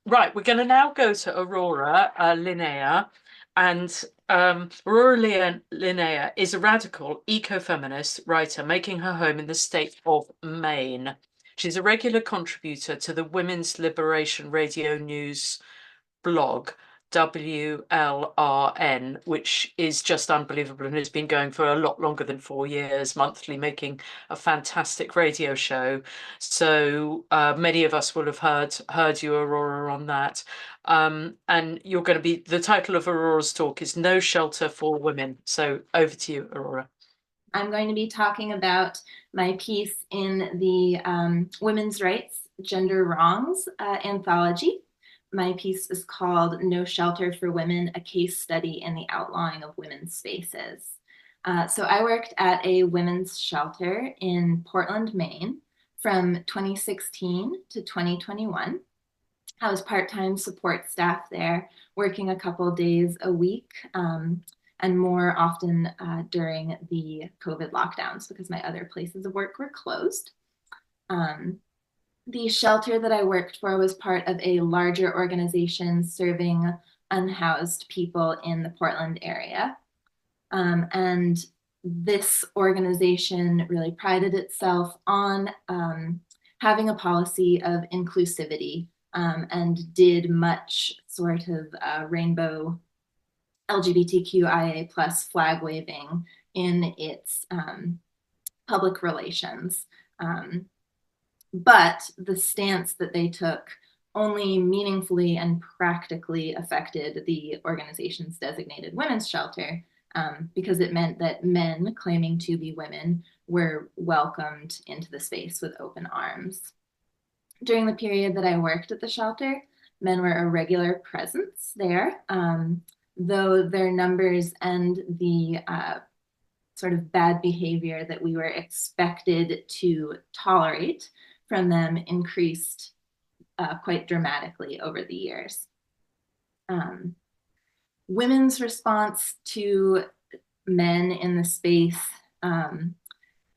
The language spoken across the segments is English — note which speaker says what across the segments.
Speaker 1: Right, we're going to now go to Aurora Linnea. And Aurora Linnea is a radical eco-feminist writer making her home in the state of Maine. She's a regular contributor to the Women's Liberation Radio News blog, WLRN, which is just unbelievable and has been going for a lot longer than 4 years, monthly, making a fantastic radio show. So many of us will have heard you, Aurora, on that. And you're going to be, the title of Aurora's talk is No Shelter for Women. So over to you, Aurora.
Speaker 2: I'm going to be talking about my piece in the Women's Rights, Gender Wrongs anthology. My piece is called No Shelter for Women, a case study in the outlawing of women's spaces. So I worked at a women's shelter in Portland, Maine from 2016 to 2021. I was part-time support staff there, working a couple days a week, and more often during the COVID lockdowns because my other places of work were closed. The shelter that I worked for was part of a larger organization serving unhoused people in the Portland area. And this organization really prided itself on having a policy of inclusivity and did much sort of rainbow LGBTQIA plus flag waving in its public relations. But the stance that they took only meaningfully and practically affected the organization's designated women's shelter because it meant that men claiming to be women were welcomed into the space with open arms. During the period that I worked at the shelter, men were a regular presence there, though their numbers and the sort of bad behavior that we were expected to tolerate from them increased quite dramatically over the years. Women's response to men in the space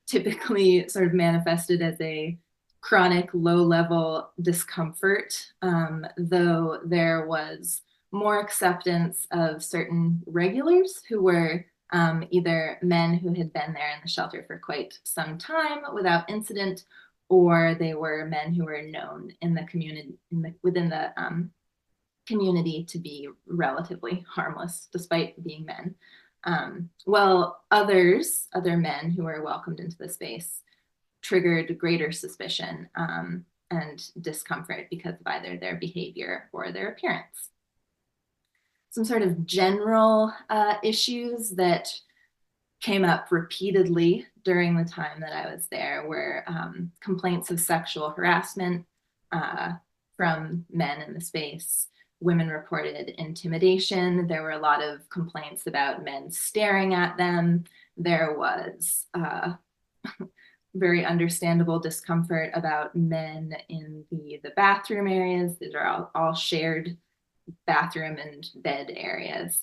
Speaker 2: typically sort of manifested as a chronic low-level discomfort, though there was more acceptance of certain regulars who were either men who had been there in the shelter for quite some time without incident, or they were men who were known in the community, within the community to be relatively harmless despite being men. While other men who were welcomed into the space triggered greater suspicion and discomfort because of either their behavior or their appearance. Some sort of general issues that came up repeatedly during the time that I was there were complaints of sexual harassment from men in the space. Women reported intimidation. There were a lot of complaints about men staring at them. There was very understandable discomfort about men in the bathroom areas. These are all shared bathroom and bed areas.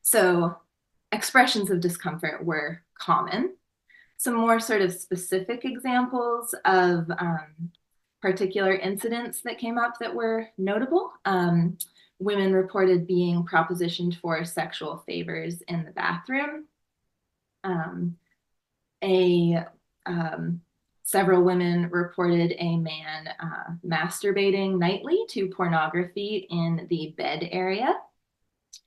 Speaker 2: So expressions of discomfort were common. Some more sort of specific examples of particular incidents that came up that were notable. Women reported being propositioned for sexual favors in the bathroom. Several women reported a man masturbating nightly to pornography in the bed area.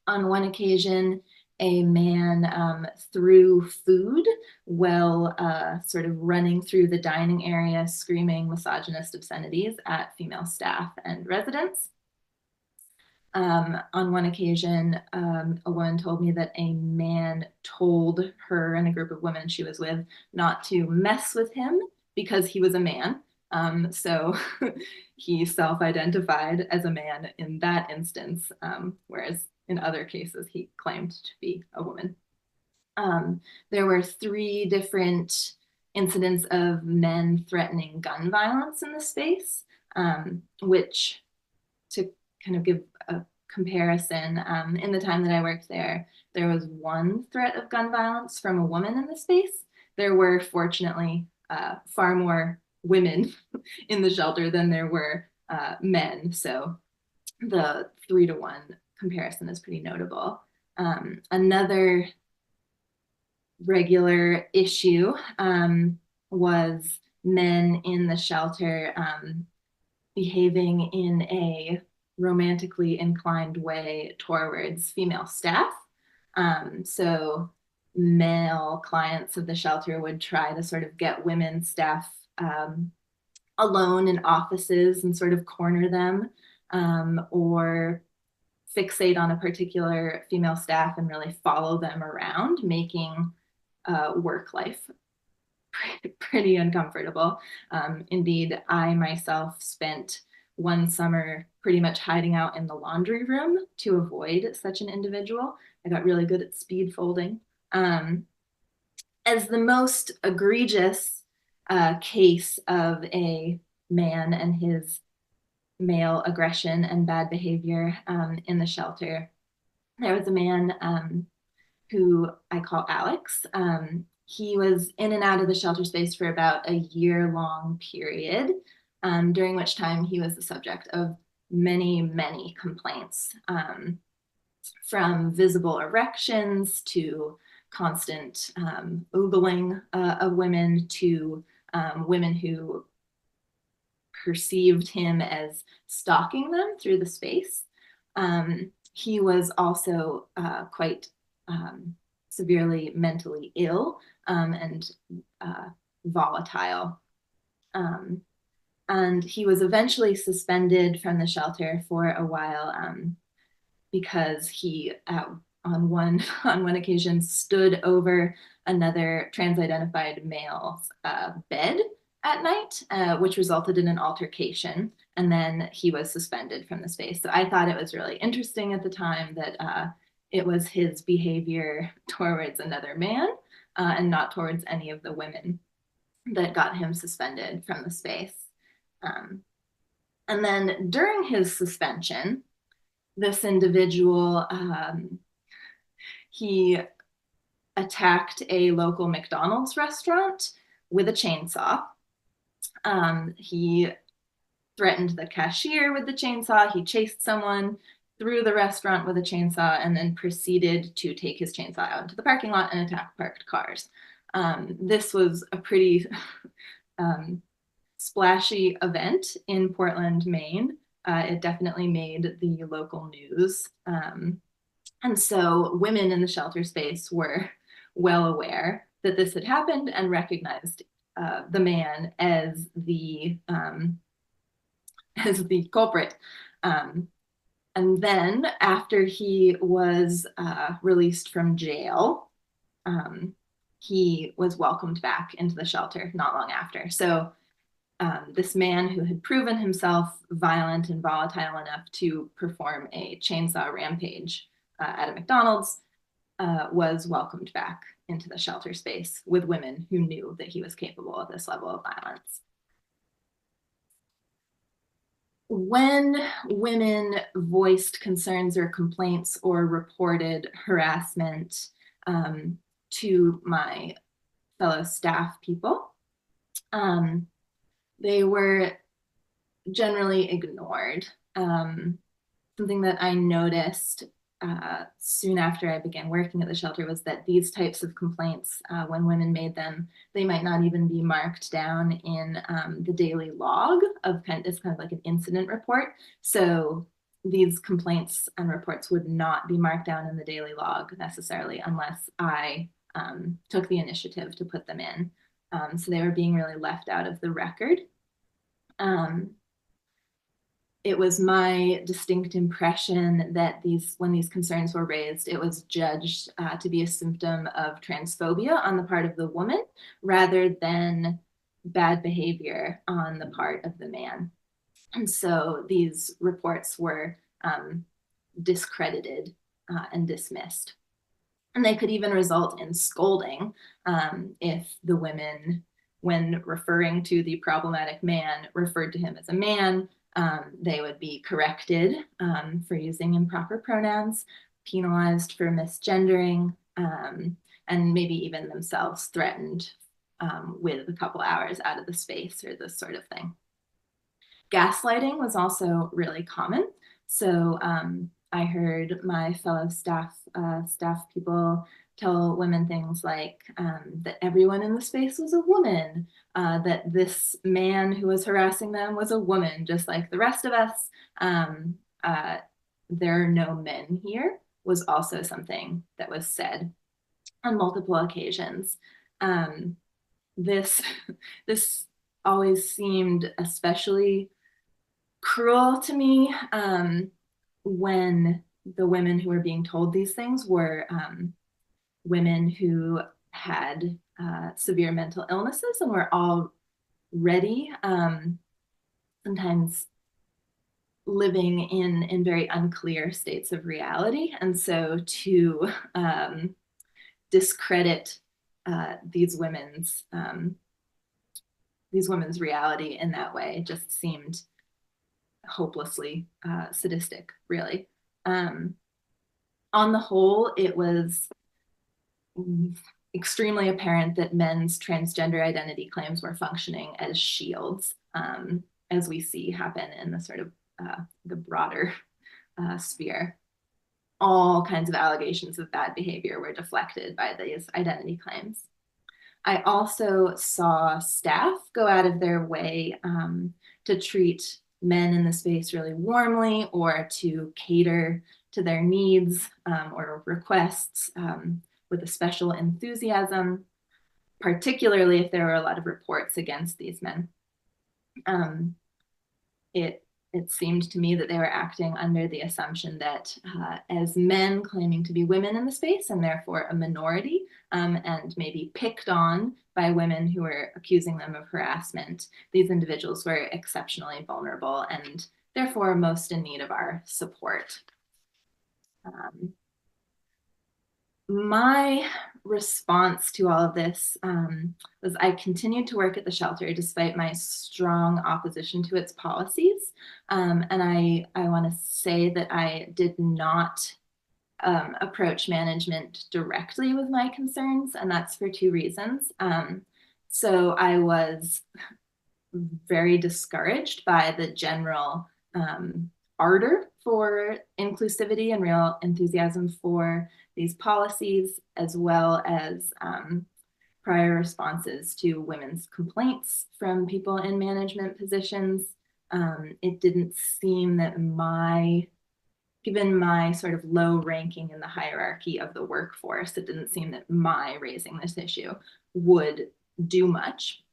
Speaker 2: On one occasion, a man threw food while sort of running through the dining area, screaming misogynist obscenities at female staff and residents. On one occasion, a woman told me that a man told her and a group of women she was with not to mess with him because he was a man. So he self-identified as a man in that instance, whereas in other cases he claimed to be a woman. There were 3 different incidents of men threatening gun violence in the space, which, to kind of give a comparison, in the time that I worked there, there was 1 threat of gun violence from a woman in the space. There were fortunately far more women in the shelter than there were men. So the 3-to-1 comparison is pretty notable. Another regular issue was men in the shelter behaving in a romantically inclined way towards female staff. So male clients of the shelter would try to sort of get women staff alone in offices and sort of corner them, or fixate on a particular female staff and really follow them around, making work life pretty uncomfortable. Indeed, I myself spent one summer pretty much hiding out in the laundry room to avoid such an individual. I got really good at speed folding. As the most egregious case of a man and his male aggression and bad behavior in the shelter, there was a man who I call Alex. He was in and out of the shelter space for about a year-long period, during which time he was the subject of many, many complaints, from visible erections to constant ogling of women to women who perceived him as stalking them through the space. He was also quite severely mentally ill and volatile. And he was eventually suspended from the shelter for a while because he, on one occasion, stood over another trans-identified male's bed at night, which resulted in an altercation. And then he was suspended from the space. So I thought it was really interesting at the time that it was his behavior towards another man and not towards any of the women that got him suspended from the space. And then during his suspension, this individual, he attacked a local McDonald's restaurant with a chainsaw. He threatened the cashier with the chainsaw. He chased someone through the restaurant with a chainsaw and then proceeded to take his chainsaw out into the parking lot and attack parked cars. This was a pretty splashy event in Portland, Maine. It definitely made the local news. And so women in the shelter space were well aware that this had happened and recognized the man as the culprit. And then after he was released from jail, he was welcomed back into the shelter not long after. So this man who had proven himself violent and volatile enough to perform a chainsaw rampage at a McDonald's was welcomed back into the shelter space with women who knew that he was capable of this level of violence. When women voiced concerns or complaints or reported harassment to my fellow staff people, they were generally ignored. Something that I noticed soon after I began working at the shelter was that these types of complaints, when women made them, they might not even be marked down in the daily log of it's kind of like an incident report. So these complaints and reports would not be marked down in the daily log necessarily unless I took the initiative to put them in. So they were being really left out of the record. It was my distinct impression that when these concerns were raised, it was judged to be a symptom of transphobia on the part of the woman rather than bad behavior on the part of the man. And so these reports were discredited and dismissed. And they could even result in scolding if the women, when referring to the problematic man, referred to him as a man. They would be corrected for using improper pronouns, penalized for misgendering, and maybe even themselves threatened with a couple hours out of the space or this sort of thing. Gaslighting was also really common. So I heard my fellow staff people tell women things like that everyone in the space was a woman, that this man who was harassing them was a woman, just like the rest of us. Um, uh, there are no men here was also something that was said on multiple occasions. Um, this this always seemed especially cruel to me when the women who were being told these things were women who had severe mental illnesses and were already sometimes living in very unclear states of reality. And so to discredit these women's reality in that way just seemed hopelessly sadistic, really. On the whole, it was extremely apparent that men's transgender identity claims were functioning as shields, as we see happen in the sort of the broader sphere. All kinds of allegations of bad behavior were deflected by these identity claims. I also saw staff go out of their way to treat men in the space really warmly or to cater to their needs or requests with a special enthusiasm, particularly if there were a lot of reports against these men. It seemed to me that they were acting under the assumption that as men claiming to be women in the space and therefore a minority and maybe picked on by women who were accusing them of harassment, these individuals were exceptionally vulnerable and therefore most in need of our support. My response to all of this was I continued to work at the shelter despite my strong opposition to its policies. And I want to say that I did not approach management directly with my concerns, and that's for two reasons. So I was very discouraged by the general ardor for inclusivity and real enthusiasm for these policies, as well as prior responses to women's complaints from people in management positions. It didn't seem that given my sort of low ranking in the hierarchy of the workforce, it didn't seem that my raising this issue would do much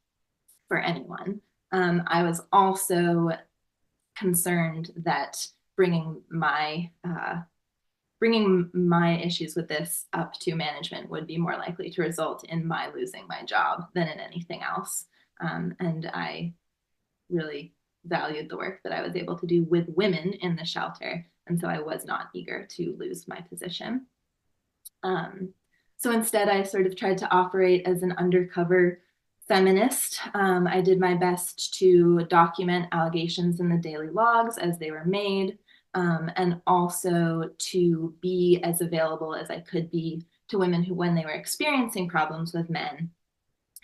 Speaker 2: for anyone. I was also concerned that bringing my issues with this up to management would be more likely to result in my losing my job than in anything else. And I really valued the work that I was able to do with women in the shelter. And so I was not eager to lose my position. So instead, I sort of tried to operate as an undercover feminist. I did my best to document allegations in the daily logs as they were made, and also to be as available as I could be to women who, when they were experiencing problems with men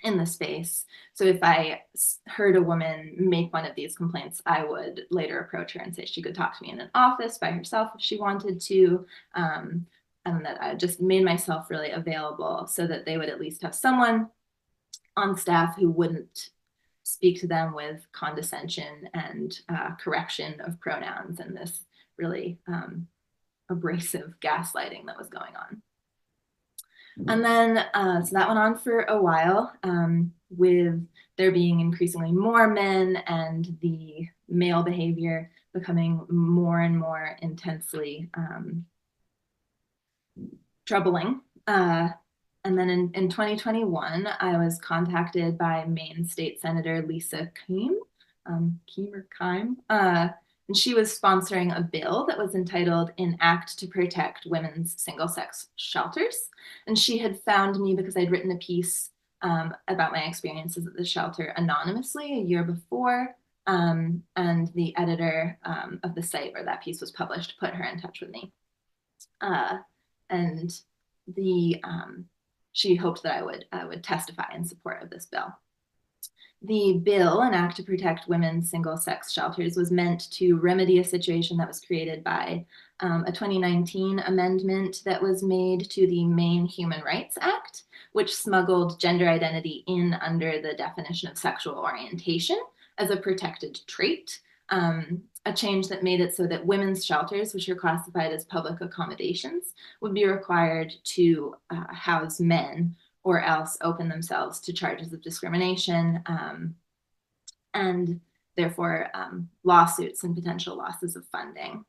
Speaker 2: in the space. So if I heard a woman make one of these complaints, I would later approach her and say she could talk to me in an office by herself if she wanted to. And that I just made myself really available so that they would at least have someone on staff who wouldn't speak to them with condescension and correction of pronouns and this really abrasive gaslighting that was going on. And then, so that went on for a while with there being increasingly more men and the male behavior becoming more and more intensely troubling. And then in 2021, I was contacted by Maine State Senator Lisa Keim, and she was sponsoring a bill that was entitled An Act to Protect Women's Single-Sex Shelters. And she had found me because I'd written a piece about my experiences at the shelter anonymously a year before. And the editor of the site where that piece was published put her in touch with me. And she hoped that I would testify in support of this bill. The bill, an act to protect women's single-sex shelters, was meant to remedy a situation that was created by a 2019 amendment that was made to the Maine Human Rights Act, which smuggled gender identity in under the definition of sexual orientation as a protected trait, a change that made it so that women's shelters, which are classified as public accommodations, would be required to house men or else open themselves to charges of discrimination and therefore lawsuits and potential losses of funding.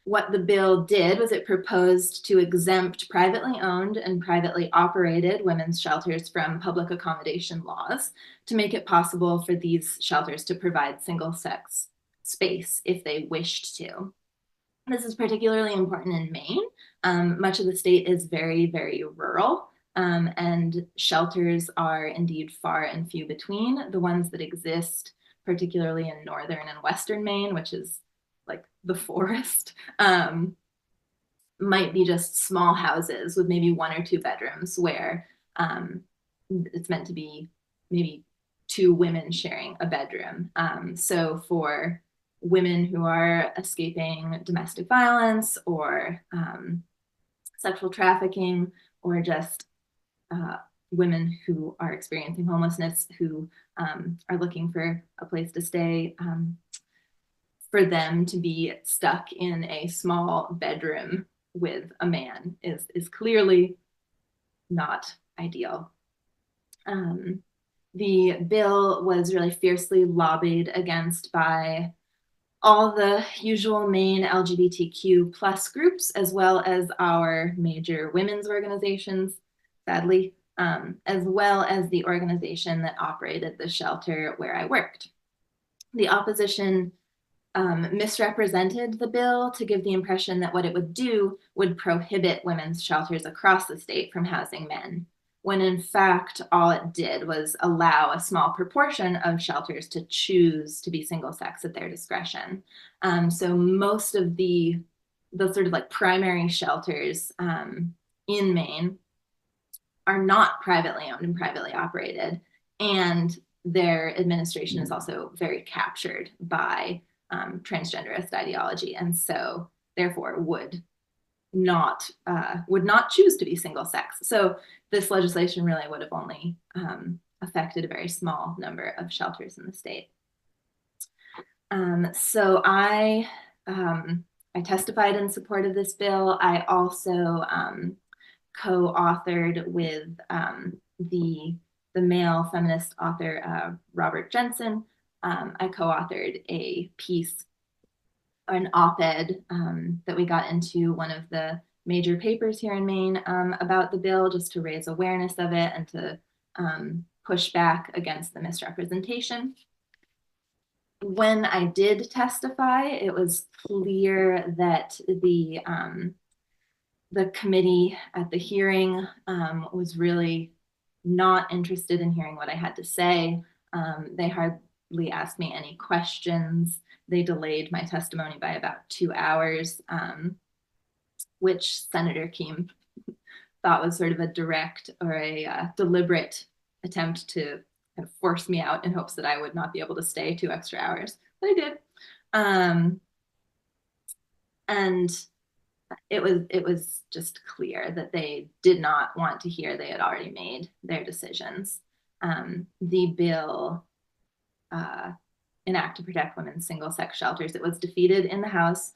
Speaker 2: What the bill did was it proposed to exempt privately owned and privately operated women's shelters from public accommodation laws to make it possible for these shelters to provide single-sex space if they wished to. This is particularly important in Maine. Much of the state is very, very rural. And shelters are indeed far and few between. The ones that exist, particularly in northern and western Maine, which is like the forest, might be just small houses with maybe 1 or 2 bedrooms where it's meant to be maybe 2 women sharing a bedroom. So for women who are escaping domestic violence or sexual trafficking, or just women who are experiencing homelessness, who are looking for a place to stay, for them to be stuck in a small bedroom with a man is clearly not ideal. The bill was really fiercely lobbied against by all the usual Maine LGBTQ plus groups, as well as our major women's organizations, sadly, as well as the organization that operated the shelter where I worked. The opposition misrepresented the bill to give the impression that what it would do would prohibit women's shelters across the state from housing men, when in fact all it did was allow a small proportion of shelters to choose to be single sex at their discretion. So most of the sort of like primary shelters in Maine are not privately owned and privately operated, and their administration is also very captured by transgenderist ideology, and so therefore would not choose to be single sex. So this legislation really would have only affected a very small number of shelters in the state. So I testified in support of this bill. I also co-authored with the male feminist author Robert Jensen. I co-authored a piece, an op-ed that we got into one of the major papers here in Maine about the bill, just to raise awareness of it and to push back against the misrepresentation. When I did testify, it was clear that the committee at the hearing was really not interested in hearing what I had to say. They hardly asked me any questions. They delayed my testimony by about 2 hours, which Senator Keem thought was sort of a direct or a deliberate attempt to kind of force me out in hopes that I would not be able to stay 2 extra hours. But I did. And it was just clear that they did not want to hear they had already made their decisions. The bill, an act to protect women's single-sex shelters, it was defeated in the House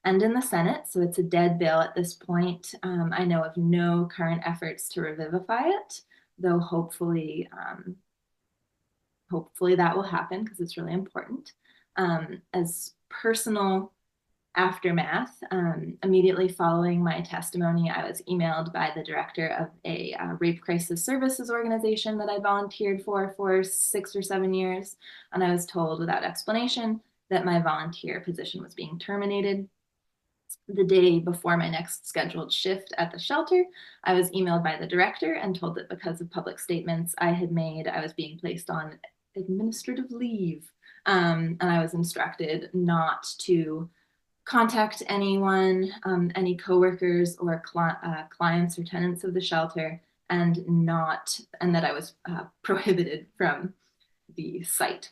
Speaker 2: and in the Senate, so it's a dead bill at this point. I know of no current efforts to revivify it, though hopefully that will happen because it's really important. As personal aftermath, immediately following my testimony, I was emailed by the director of a rape crisis services organization that I volunteered for 6 or 7 years, and I was told without explanation that my volunteer position was being terminated. The day before my next scheduled shift at the shelter, I was emailed by the director and told that because of public statements I had made, I was being placed on administrative leave, and I was instructed not to contact anyone, any coworkers or clients or tenants of the shelter, and that I was prohibited from the site.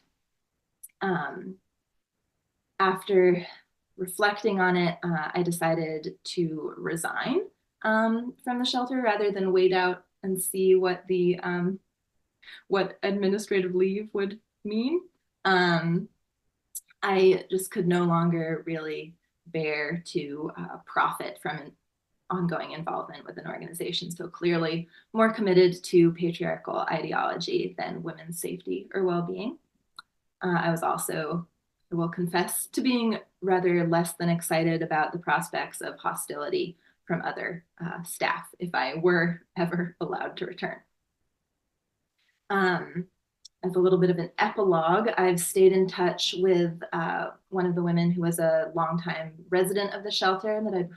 Speaker 2: After reflecting on it, I decided to resign from the shelter rather than wait out and see what the what administrative leave would mean. I just could no longer really bear to profit from an ongoing involvement with an organization so clearly more committed to patriarchal ideology than women's safety or well-being. I was also, I will confess, to being rather less than excited about the prospects of hostility from other staff if I were ever allowed to return. As a little bit of an epilogue, I've stayed in touch with one of the women who was a longtime resident of the shelter that I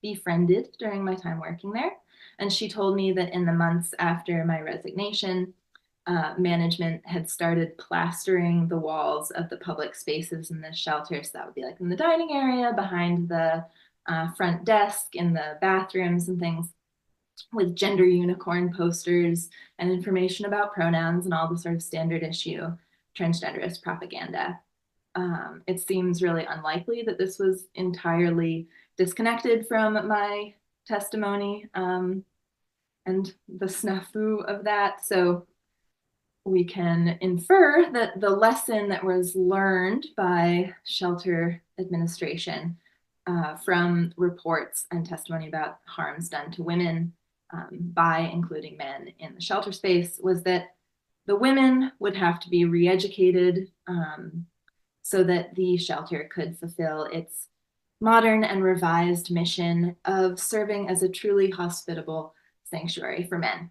Speaker 2: befriended during my time working there. And she told me that in the months after my resignation, management had started plastering the walls of the public spaces in the shelter. So that would be like in the dining area, behind the front desk, in the bathrooms and things, with gender unicorn posters and information about pronouns and all the sort of standard issue transgenderist propaganda. It seems really unlikely that this was entirely disconnected from my testimony and the snafu of that. So we can infer that the lesson that was learned by shelter administration from reports and testimony about harms done to women by including men in the shelter space was that the women would have to be re-educated so that the shelter could fulfill its modern and revised mission of serving as a truly hospitable sanctuary for men.